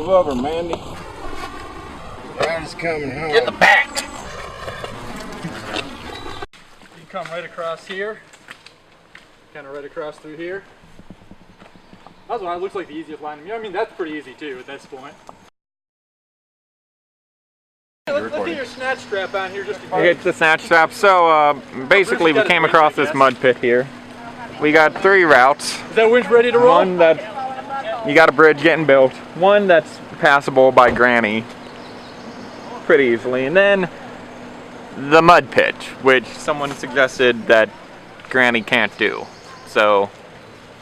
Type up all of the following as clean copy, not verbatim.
Move over, Mandy. Dad's coming home. Get the back! You can come right across here. Kind of right across through here. That's one. It looks like the easiest line to me. I mean, that's pretty easy too at this point. Let's get your snatch strap on here just to It's the snatch strap. So basically we came across this mud pit here. We got 3 routes. Is that winch ready to roll? One that you got a bridge getting built. One that's passable by Granny pretty easily. And then the mud pit, which someone suggested that Granny can't do. So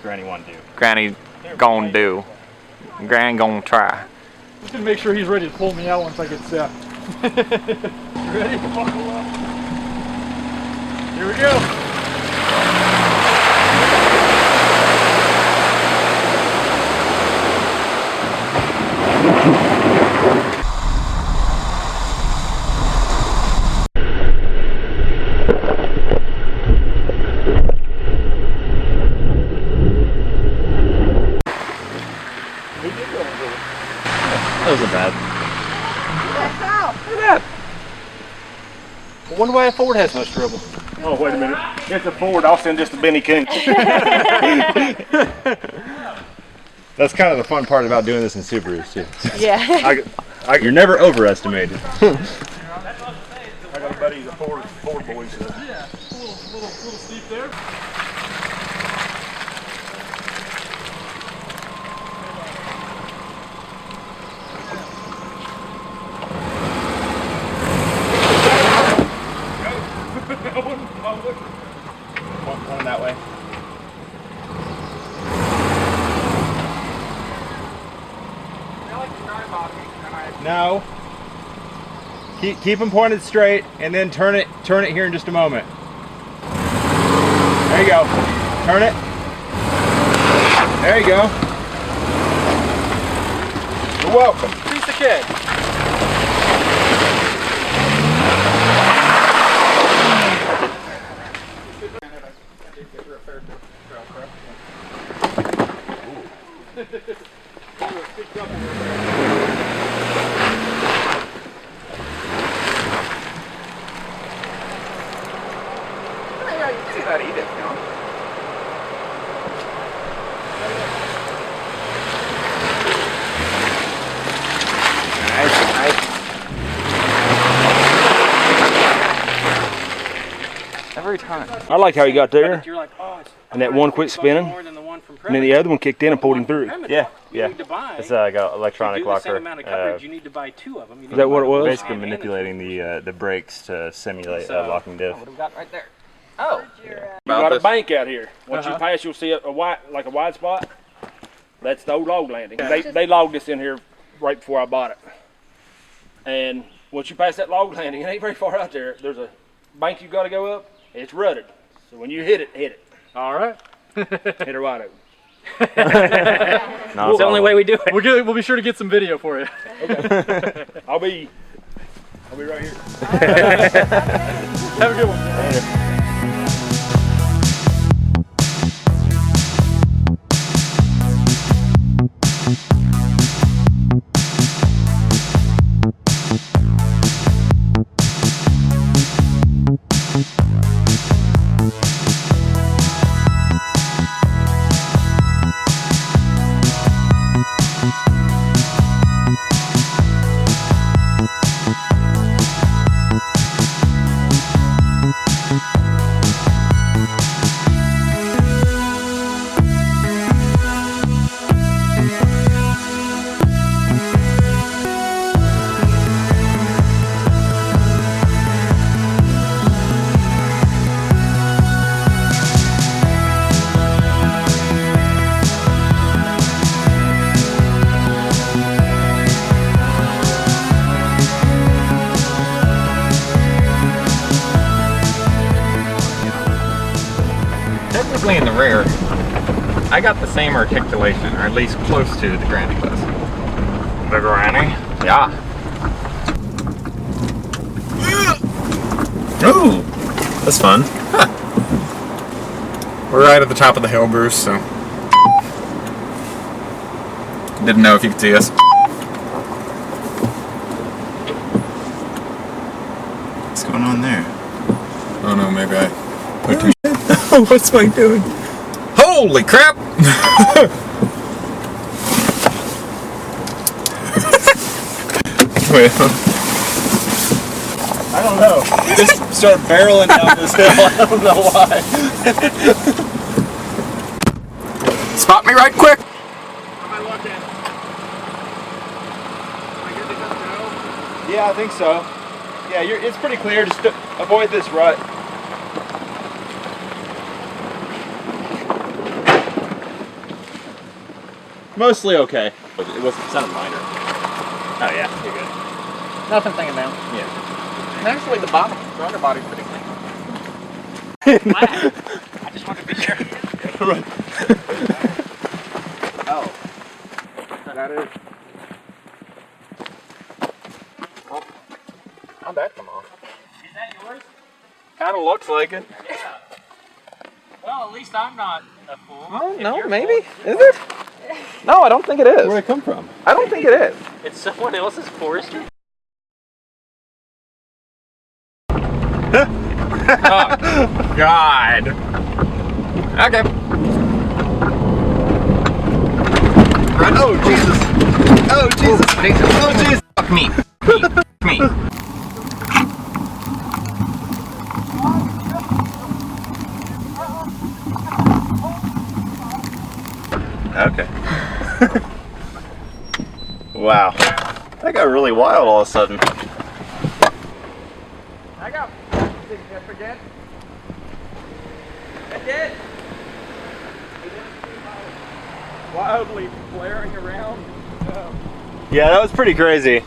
Granny won't do. Granny gon' do. Gran gon' try. Just gonna make sure he's ready to pull me out once I get set. You ready? Buckle up. Here we go. That wasn't bad. Look at that. I wonder why a Ford has much trouble. Oh, wait a minute. It's a Ford. I'll send this to Benny King. That's kind of the fun part about doing this in Subarus, too. Yeah. You're never overestimated. I got a buddy, he's a Ford boy. So. Yeah, a little steep there. One that way. No. Keep them pointed straight, and then turn it here in just a moment. There you go. Turn it. There you go. You're welcome. Piece of cake. That e-diff now. Every time. I like how he got there, You're like, oh, and that one quit spinning, and then the other one kicked in and pulled him through. Yeah. It's got electronic locker. You need to buy 2 of them. Is that what it was? Basically manipulating the brakes to simulate a locking diff. What have we got right there? Oh. You got a bank out here. Once you pass, you'll see a wide spot. That's the old log landing. They logged this in here right before I bought it. And once you pass that log landing, it ain't very far out there. There's a bank you got to go up. It's rutted. So when you hit it. all right. Hit her wide open. It's the only way we do it. We'll be sure to get some video for you. Okay. I'll be right here. Have a good one. Technically in the rear, I got the same articulation, or at least close to the Granny does. The Granny? Yeah. Ooh, that's fun. Huh. We're right at the top of the hill, Bruce, so didn't know if you could see us. maybe I put too. What's Mike doing? Holy crap! Wait. I don't know. You just start barreling down this hill. I don't know why. Spot me right quick. How am I looking? Am I good to just go? Yeah, I think so. Yeah, it's pretty clear. Just avoid this rut. Mostly okay. It sounded minor. Oh yeah, you're good. Nothing thinking now. Yeah. And actually, the bottom, the underbody's pretty clean. I just wanted to be sure. Oh. That is. Oh. How'd that come off? Is that yours? Kind of looks like it. Yeah. Well, at least I'm not a fool. Oh, If no, you're maybe. full. Is it? No, I don't think it is. Where'd it come from? I don't think it is. It's someone else's forestry. Oh, God. Okay. Oh, Jesus. Oh, Jesus. Oh, Jesus. Fuck me. Me. Okay. Wow. That got really wild all of a sudden. I got significant. It did. Wildly flaring around. Yeah, that was pretty crazy.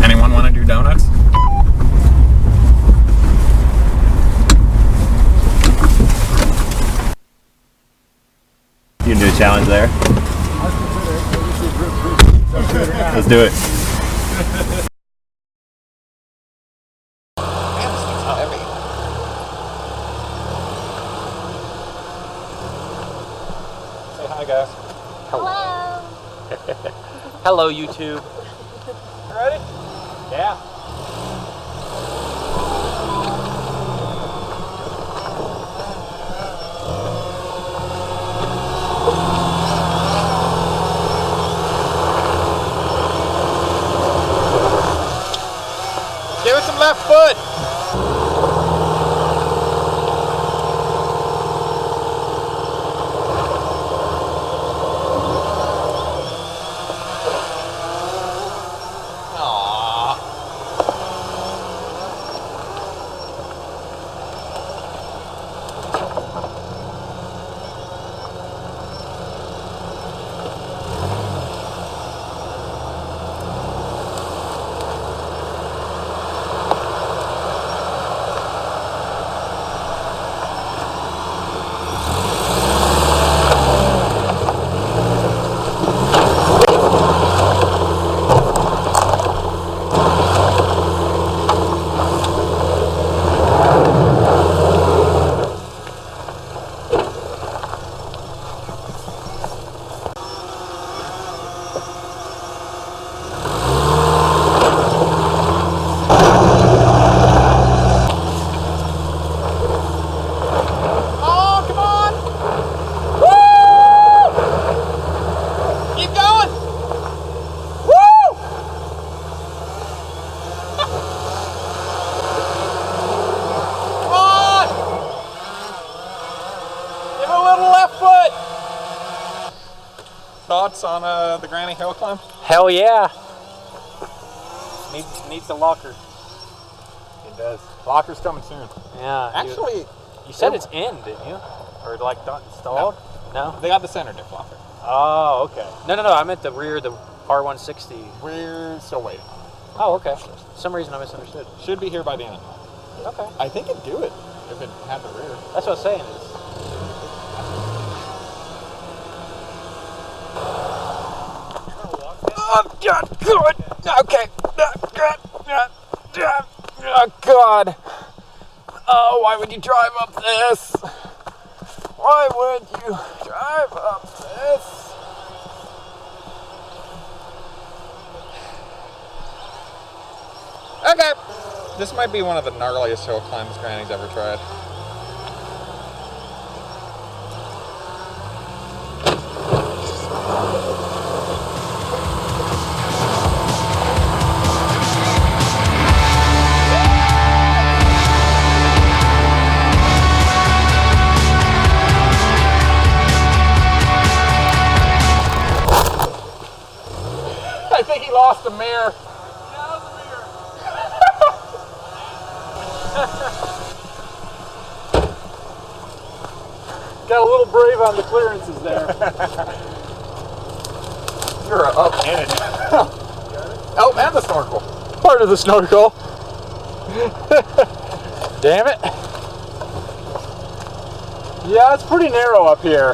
Anyone want to do donuts? You can do a challenge there. Let's do it. Say hi, guys. Hello. Hello, YouTube. Ready? Yeah. Give it some left foot. Thoughts on the Granny Hill climb? Hell yeah. Needs a locker. It does. Locker's coming soon. Yeah. Actually, you said it's in, didn't you? Or like installed? No. they got the center diff locker. Oh, okay. No. I meant the rear, the R160. We're still waiting. Oh, okay. For some reason I misunderstood. Should be here by the end. Okay. I think it'd do it if it had the rear. That's what I was saying. Is Oh, God, good. Okay. Oh, God. Oh, why would you drive up this? Why would you drive up this? Okay. This might be one of the gnarliest hill climbs Granny's ever tried. I think he lost the mare. Got a little brave on the clearances there. You're up and oh, and the snorkel. Part of the snorkel. Damn it. Yeah, it's pretty narrow up here.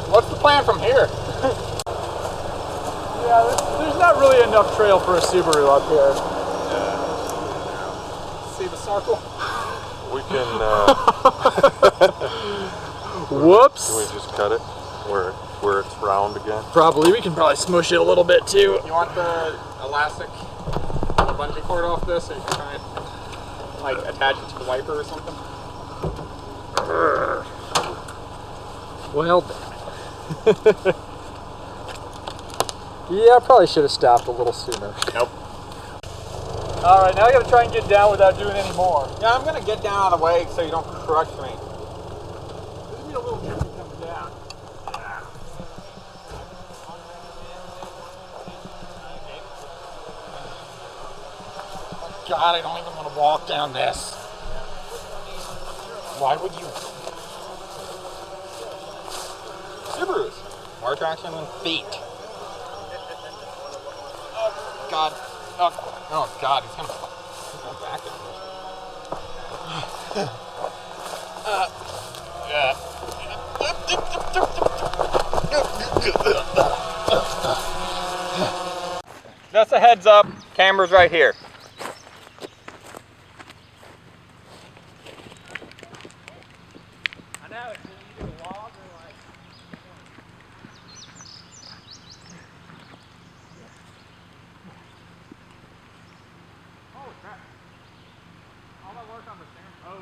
What's the plan from here? Yeah, there's not really enough trail for a Subaru up here. See the snorkel? We can, Whoops. can we just cut it where it's round again? Probably. We can probably smush it a little bit too. You want the elastic, the bungee cord off this, so you can try and like attach it to the wiper or something? Well done. Yeah, I probably should have stopped a little sooner. Nope. Alright, now I gotta try and get down without doing any more. Yeah, I'm gonna get down out of the way so you don't crush me. This is a little tricky coming down. God, I don't even want to walk down this. Why would you? Subarus. More traction than feet. Oh, God. Oh God, he's gonna back it. Just a heads up, camera's right here. I know, it's either a log or like... Oh crap. All that work on the stand. Oh.